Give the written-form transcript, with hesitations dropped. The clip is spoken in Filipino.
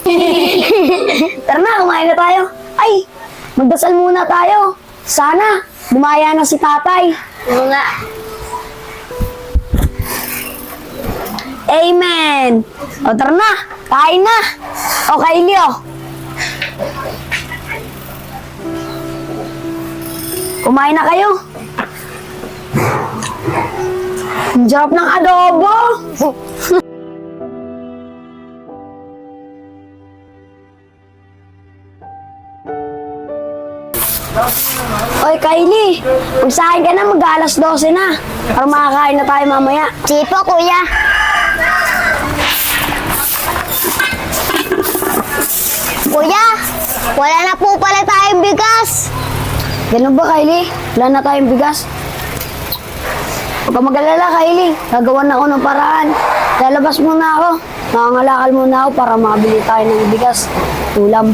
Tara na, kumain na tayo. Ay, magdasal muna tayo. Sana, dumaya na si tatay. Oo nga. Amen. O, tara na, kain na. O, Kylie, o. Kumain na kayo. Ang sarap ng adobo. Oy, Kylie, magsahin ka na, mag-alas 12 na. Para makakain na tayo mamaya. Sige po, kuya. Kuya, wala na po pala tayong bigas. Ganun ba, Kylie? Wala na tayong bigas. Huwag ka mag-alala, Kylie. Gagawa na ako ng paraan. Lalabas muna ako. Makangalakal muna ako para makabili tayo ng bigas. Ulam.